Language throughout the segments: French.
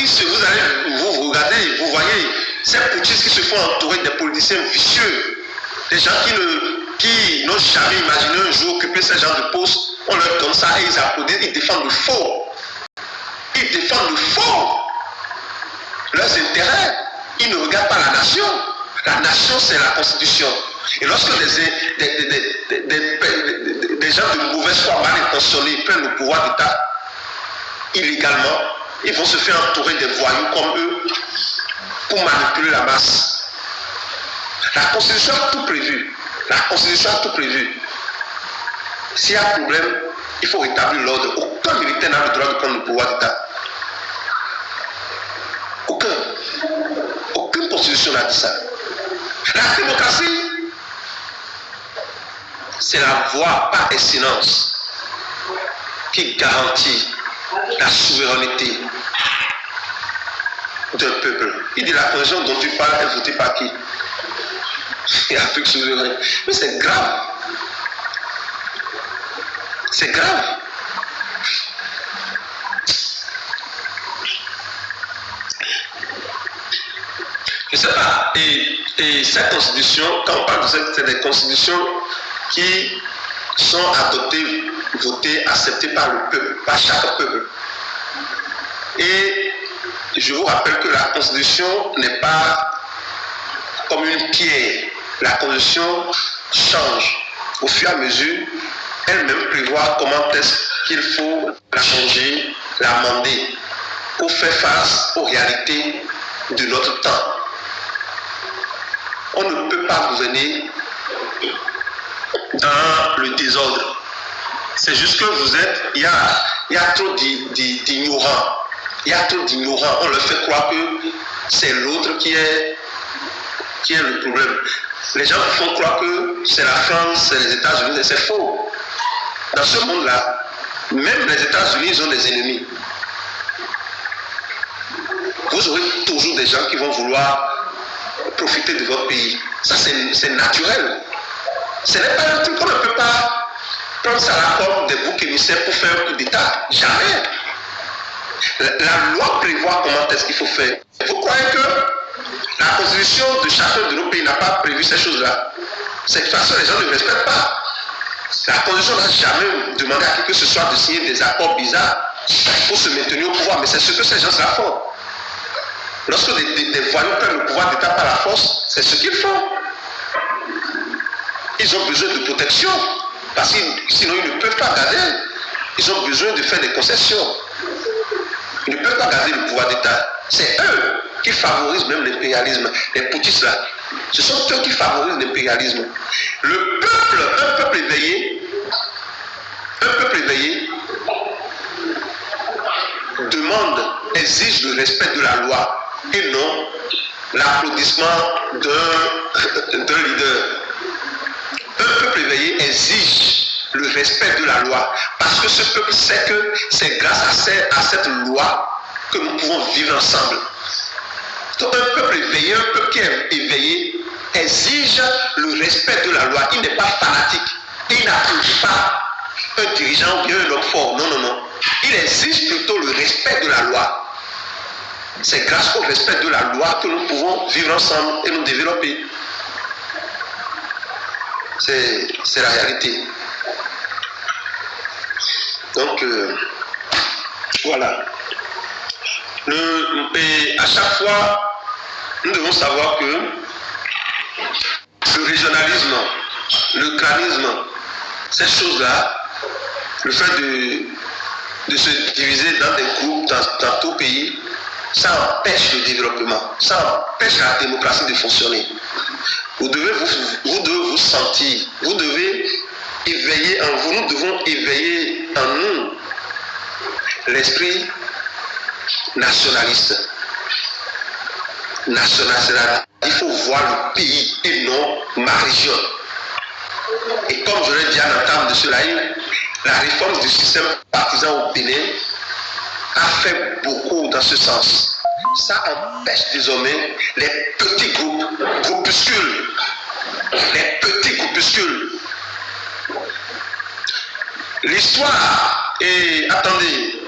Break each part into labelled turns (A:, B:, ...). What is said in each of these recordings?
A: vous allez vous regarder, vous voyez, ces putschistes qui se font entourer des politiciens vicieux, des gens qui n'ont jamais imaginé un jour occuper ce genre de poste, on leur donne ça et ils applaudissent, ils défendent le faux. Ils défendent le faux. Leurs intérêts, ils ne regardent pas la nation. La nation, c'est la constitution. Et lorsque des gens de mauvaise foi, mal intentionnés, prennent le pouvoir d'État illégalement, ils vont se faire entourer des voyous comme eux pour manipuler la masse. La Constitution a tout prévu. La Constitution a tout prévu. S'il y a un problème, il faut rétablir l'ordre. Aucun militaire n'a le droit de prendre le pouvoir d'État. Aucune Constitution n'a dit ça. La démocratie, c'est la voie par excellence qui garantit la souveraineté d'un peuple. Il dit la constitution dont tu parles est votée par qui? Et Afrique souveraine. Mais c'est grave. C'est grave. Je ne sais pas. Et cette constitution, quand on parle de cette, c'est des constitutions qui sont adoptées, votées, acceptées par le peuple, par chaque peuple. Et je vous rappelle que la constitution n'est pas comme une pierre. La constitution change au fur et à mesure. Elle-même prévoit comment est-ce qu'il faut la changer, l'amender pour faire face aux réalités de notre temps. On ne peut pas gouverner dans le désordre. C'est juste que vous êtes, il y a trop d'ignorants. Il y a trop d'ignorants. On leur fait croire que c'est l'autre qui est le problème. Les gens font croire que c'est la France, c'est les États-Unis, c'est faux. Dans ce monde-là, même les États-Unis, ils ont des ennemis. Vous aurez toujours des gens qui vont vouloir profiter de votre pays. Ça, c'est naturel. Ce n'est pas un truc qu'on ne peut pas prendre ça là comme des boucs émissaires pour faire un coup d'État. Jamais. La loi prévoit comment est-ce qu'il faut faire. Vous croyez que la constitution de chacun de nos pays n'a pas prévu ces choses-là? C'est que de toute façon, les gens ne respectent pas. La constitution n'a jamais demandé à qui que ce soit de signer des accords bizarres pour se maintenir au pouvoir. Mais c'est ce que ces gens-là font. Lorsque des voyous prennent le pouvoir d'État par la force, c'est ce qu'ils font. Ils ont besoin de protection, parce que sinon ils ne peuvent pas garder. Ils ont besoin de faire des concessions. Ils ne peuvent pas garder le pouvoir d'État. C'est eux qui favorisent même l'impérialisme. Les putschistes là, ce sont eux qui favorisent l'impérialisme. Le peuple, un peuple éveillé, demande, exige le respect de la loi et non l'applaudissement d'un leader. Un peuple éveillé exige le respect de la loi parce que ce peuple sait que c'est grâce à cette loi que nous pouvons vivre ensemble. Donc un peuple éveillé, un peuple qui est éveillé exige le respect de la loi. Il n'est pas fanatique. Il n'applaudit pas un dirigeant ou bien un homme fort. Non, non, non. Il exige plutôt le respect de la loi. C'est grâce au respect de la loi que nous pouvons vivre ensemble et nous développer. C'est la réalité. Donc, voilà. Et à chaque fois, nous devons savoir que le régionalisme, le clanisme, ces choses-là, le fait de se diviser dans des groupes dans tout pays, ça empêche le développement, ça empêche la démocratie de fonctionner. Vous devez vous sentir, vous devez éveiller en vous, nous devons éveiller en nous l'esprit nationaliste. Il faut voir le pays et non ma région. Et comme je l'ai dit à l'entame de cela, la réforme du système partisan au Bénin a fait beaucoup dans ce sens. Ça empêche désormais les petits groupuscules. Les petits groupuscules. L'histoire, et attendez,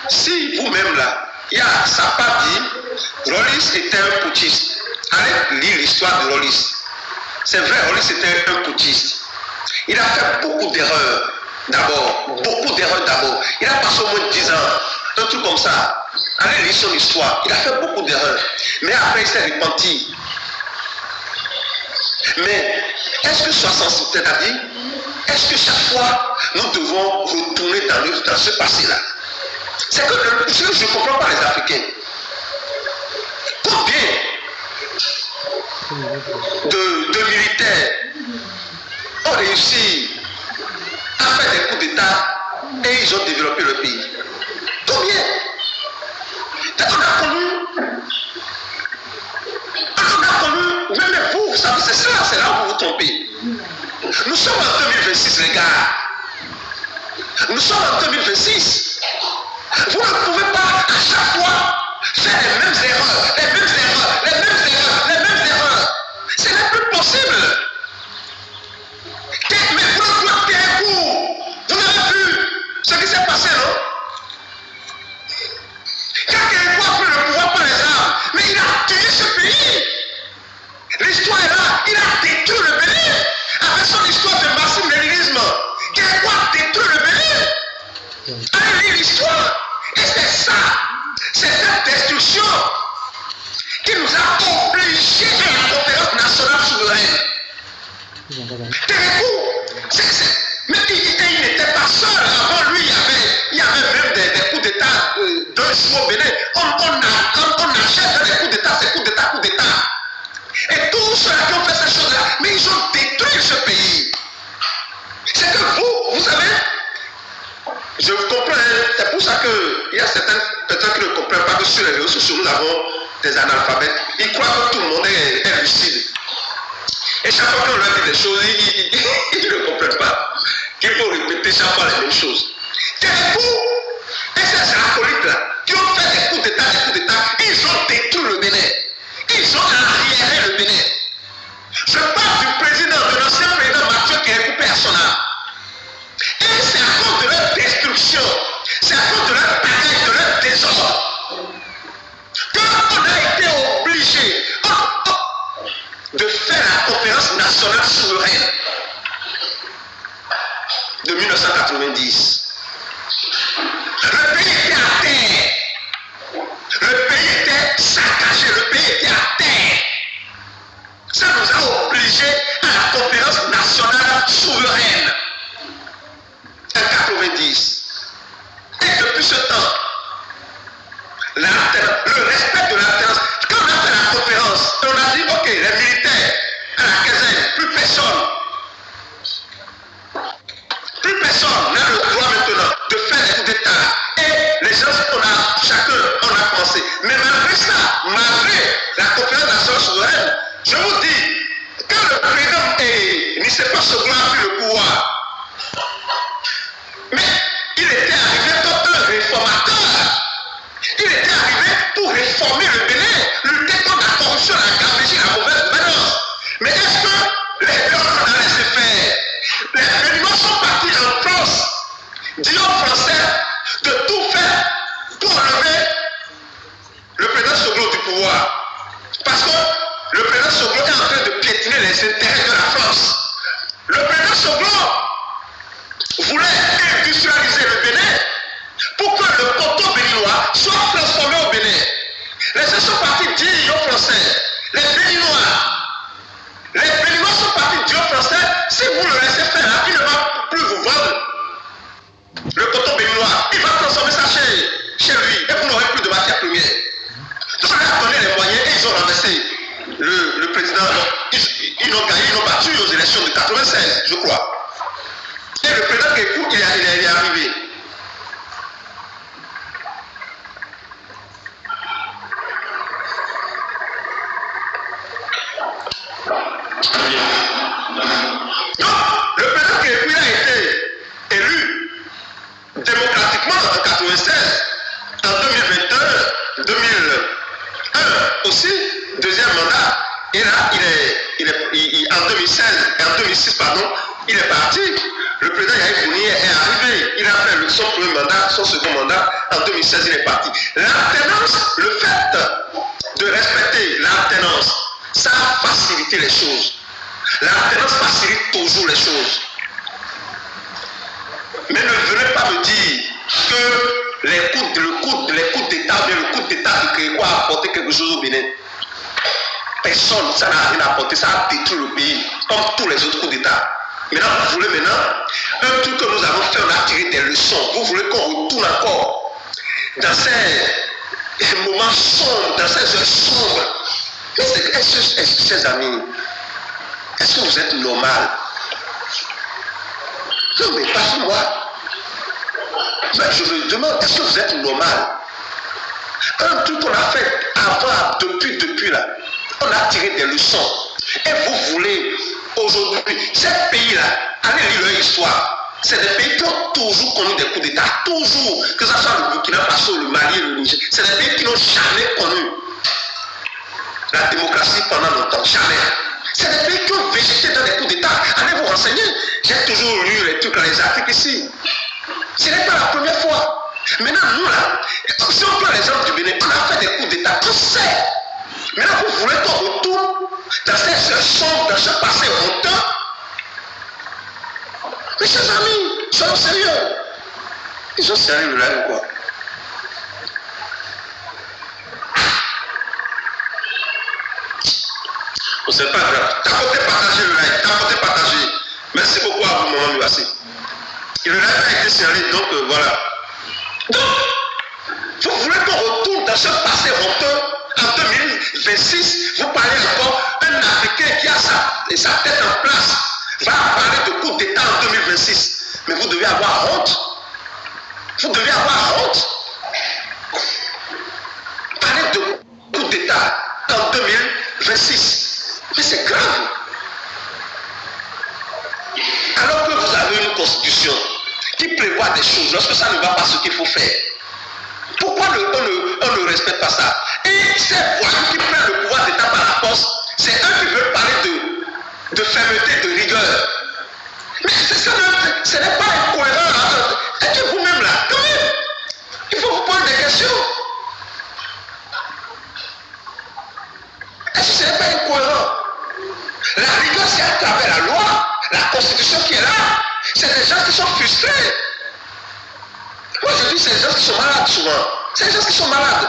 A: si vous-même là, il y a Sapa dit, Rollis était un putschiste. Allez lire l'histoire de Rollis. C'est vrai, Rollis était un putschiste. Il a fait beaucoup d'erreurs d'abord, beaucoup d'erreurs d'abord. Il a passé au moins 10 ans, un truc comme ça. Allez lire son histoire. Il a fait beaucoup d'erreurs. Mais après, il s'est repenti. Mais est-ce que 60, c'est-à-dire, est-ce que chaque fois, nous devons retourner dans ce passé-là? C'est que je ne comprends pas les Africains. Combien de militaires ont réussi à faire des coups d'État et ils ont développé le pays? Combien? On a connu, même vous savez, c'est ça, c'est là où vous vous trompez. Nous sommes en 2026, les gars. Nous sommes en 2026. Vous ne pouvez pas à chaque fois faire les mêmes erreurs, les mêmes erreurs, les mêmes erreurs, les mêmes erreurs. Ce n'est plus possible. Mais vous avez vu ce qui s'est passé, non? Quelqu'un a pris le pouvoir par les armes, mais il a tué ce pays. L'histoire est là, il a détruit le Bénin. Avec son histoire de marxisme-léninisme, quelqu'un a détruit le Bénin. Allez lire l'histoire. Et c'est ça, c'est cette destruction qui nous a obligés à la conférence nationale souveraine. Mais il n'était pas seul. Avant lui, il y avait même des coups d'État d'un jour au Bénin. On achète des coups d'État, ces coups d'État. Et tous ceux qui ont fait ces choses-là, mais ils ont détruit ce pays. C'est que vous savez, je vous comprends, c'est pour ça qu'il y a certaines personnes qui ne comprennent pas que sur les réseaux sociaux, nous avons des analphabètes. Ils croient que tout le monde est lucide. Et chaque fois qu'on leur dit des choses, ils ne comprennent pas qu'il faut répéter chaque fois les mêmes choses. C'est vous et ces acolytes-là qui ont fait des coups d'État, ils ont détruit le Bénin. Ils ont arriéré le Bénin. Je parle du président, de l'ancien président Mathieu qui est coupé à son âme. Et c'est à cause de leur destruction, c'est à cause de leur pagaille, de leur désordre, qu'on a été obligé de faire la conférence nationale souveraine de 1990. Le pays était à terre. Le pays était saccagé, le pays était à terre. Ça nous a obligés à la conférence nationale souveraine en 90. Et depuis ce temps, le respect de l'alternance, quand on a fait la conférence, on a dit, ok, les militaires à la caserne, plus personne n'a le droit maintenant de faire des coups d'État. Et les gens, on a commencé. Mais malgré ça, malgré la conférence nationale souveraine, je vous dis, quand le président Nicéphore Soglo a pris le pouvoir, mais il était arrivé comme un réformateur. Il était arrivé pour réformer le Bénin, lutter contre la corruption, la gabegie, la mauvaise gouvernance. Mais est-ce que les gens ont laissé faire? Les Béninois sont partis en France, dit aux Français de tout faire pour enlever le président Soglo du pouvoir. Parce que le président Soglo est en train de piétiner les intérêts de la France. Le président Soglo voulait industrialiser le Bénin pour que le coton béninois soit transformé au Bénin. Les gens sont partis dire aux Français, les Béninois sont partis dire aux Français, si vous le laissez faire là, il ne va plus vous vendre le coton béninois. Il va transformer ça chez lui et vous n'aurez plus de matière première. Donc on a donné les moyens et ils ont renversé le président. Ils ont gagné, ils ont battu aux élections de 96, je crois. Et le président Kékou, il est arrivé. Donc, le président Kékou a été élu démocratiquement en 96, en 2021, 2001 aussi, deuxième mandat. Et là, en 2016, en 2006, pardon, il est parti. Le président Yahya Fournier est arrivé. Il a fait son premier mandat, son second mandat. En 2016, il est parti. L'alternance le fait de respecter l'alternance, ça a facilité les choses. L'alternance facilite toujours les choses. Mais ne venez pas me dire que les coups d'État, bien le coup d'État de Kékoué a apporté quelque chose au Bénin. Personne, ça n'a rien apporté, ça a détruit le pays, comme tous les autres coups d'État. Maintenant, vous voulez un truc que nous avons fait, on a tiré des leçons. Vous voulez qu'on retourne encore dans ces moments sombres, dans ces heures sombres. Chers amis, est-ce que vous êtes normal? Non, mais pas moi. Mais je me demande, est-ce que vous êtes normal? Un truc qu'on a fait avant, depuis là, on a tiré des leçons. Et vous voulez, aujourd'hui, ces pays-là, allez lire leur histoire. C'est des pays qui ont toujours connu des coups d'État. Toujours. Que ce soit le Burkina Faso, le Mali, le Niger. C'est des pays qui n'ont jamais connu la démocratie pendant longtemps. Jamais. C'est des pays qui ont végété dans des coups d'État. Allez vous renseigner. J'ai toujours lu les trucs, les articles ici. Ce n'est pas la première fois. Maintenant, nous là, si on prend l'exemple du Bénin, on a fait des coups d'État, tout sait. Maintenant, vous voulez qu'on retourne dans ces heures sombres, dans ce passé honteux. Mais chers amis, soyons sérieux. Ils sont sérieux là ou quoi? On ne sait pas grave. Tapotez, partagez le live. Tapotez, partagez. Merci beaucoup à vous, maman Mouassi. Et le live a été sérieux, donc voilà. Donc, vous voulez qu'on retourne dans ce passé honteux en 2026, vous parlez encore, un Africain qui a sa tête en place va parler de coup d'État en 2026. Mais vous devez avoir honte. Vous devez avoir honte. Parler de coup d'État en 2026. Mais c'est grave. Alors que vous avez une constitution qui prévoit des choses, lorsque ça ne va pas ce qu'il faut faire, pourquoi on ne respecte pas ça? Et ces voyous qui prennent le pouvoir d'État par la force, c'est eux qui veulent parler de fermeté, de rigueur. Mais ce n'est pas incohérent. Et que vous-même là, quand même, il faut vous poser des questions. Est-ce que ce n'est pas incohérent? La rigueur, c'est à travers la loi, la constitution qui est là. C'est des gens qui sont frustrés. Moi, je dis, c'est des gens qui sont malades souvent. C'est des gens qui sont malades.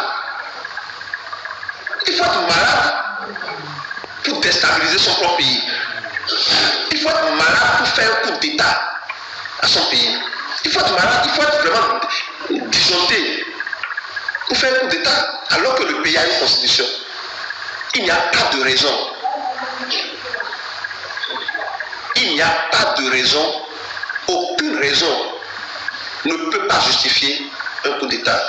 A: Il faut être malade pour déstabiliser son propre pays. Il faut être malade pour faire un coup d'État à son pays. Il faut être malade, il faut être vraiment disjoncté pour faire un coup d'État alors que le pays a une constitution. Il n'y a pas de raison. Il n'y a pas de raison, aucune raison ne peut pas justifier un coup d'État.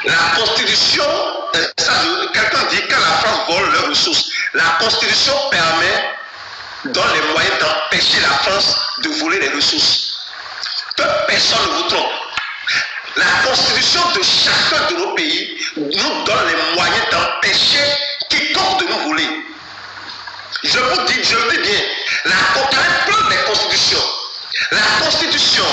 A: La Constitution, quelqu'un dit quand la France vole leurs ressources, la Constitution permet, dans les moyens d'empêcher la France de voler les ressources. Personne ne vous trompe. La Constitution de chacun de nos pays nous donne les moyens d'empêcher quiconque de nous voler. Je vous dis, je le dis bien, il y a plein de constitutions. La Constitution